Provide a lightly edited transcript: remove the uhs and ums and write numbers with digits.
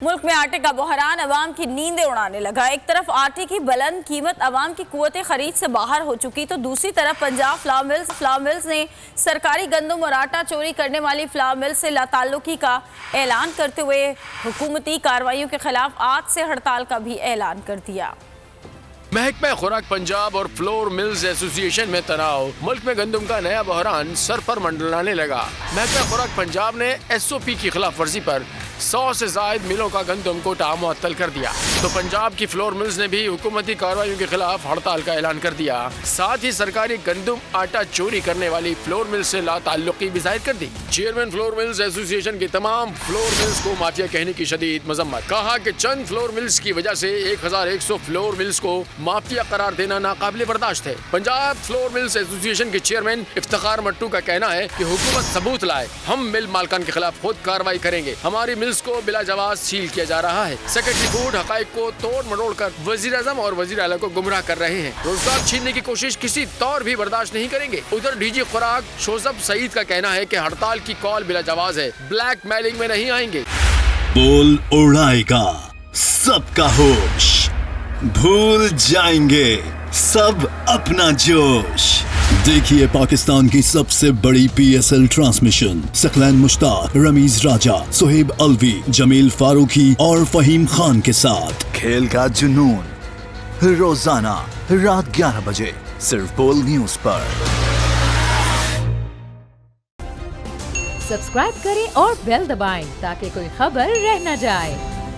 मुल्क में आटे का बहरान अवाम की नींदें उड़ाने लगा। एक तरफ आटे की बुलंद कीमत अवाम की कुव्वत खरीद से बाहर हो चुकी, तो दूसरी तरफ पंजाब फ्लावर मिल्स ने सरकारी गंदम और आटा चोरी करने वाली फ्लावर मिल्स से लाताल्लुकी का ऐलान करते हुए हुकूमती कार्रवाइयों के खिलाफ आज से हड़ताल का भी ऐलान कर दिया। महकमा खुराक पंजाब और फ्लोर मिल्स एसोसिएशन में तनाव, मुल्क में गंदम का नया बहरान सर पर मंडलाने लगा। महकमा खुराक पंजाब ने SOP की खिलाफ वर्जी पर 100 से जायद मिलों का गंदम कोटा मुअत्तल कर दिया, तो पंजाब की फ्लोर मिल्स ने भी हुकूमती कार्रवाइयों के खिलाफ हड़ताल का ऐलान कर दिया। साथ ही सरकारी गंदम आटा चोरी करने वाली फ्लोर मिल्स से लाताल्लुकी भी जाहिर कर दी। चेयरमैन फ्लोर मिल्स एसोसिएशन की तमाम फ्लोर मिल्स को माफिया कहने की शदीद मजम्मत, कहा कि चंद फ्लोर मिल्स की वजह से 1100 फ्लोर मिल्स को माफिया करार देना नाकाबिले बर्दाश्त है। पंजाब फ्लोर मिल्स एसोसिएशन के चेयरमैन इफ्तिखार मट्टू का कहना है कि हुकूमत सबूत लाए, हम मिल मालकान के खिलाफ खुद कार्रवाई करेंगे। हमारी मिल्स को बिला जवाब सील किया जा रहा है। सेक्रेटरी फूड हकाइक को तोड़ मरोड़ कर वजीर आजम और वजीर आला को गुमराह कर रहे हैं। रोजगार छीनने की कोशिश किसी तौर भी बर्दाश्त नहीं करेंगे। उधर DG खुराक शोजब सईद का कहना है कि हड़ताल की कॉल बिला जवाब है, ब्लैक मेलिंग में नहीं आएंगे। बोल उड़ाएगा सबका होश, भूल जाएंगे सब अपना जोश। देखिए पाकिस्तान की सबसे बड़ी PSL ट्रांसमिशन सकलैन मुश्ताक, रमीज राजा, सुहेब अलवी, जमील फारूकी और फहीम खान के साथ खेल का जुनून रोजाना रात 11 बजे सिर्फ बोल न्यूज पर। सब्सक्राइब करें और बेल दबाएं ताकि कोई खबर रह न जाए।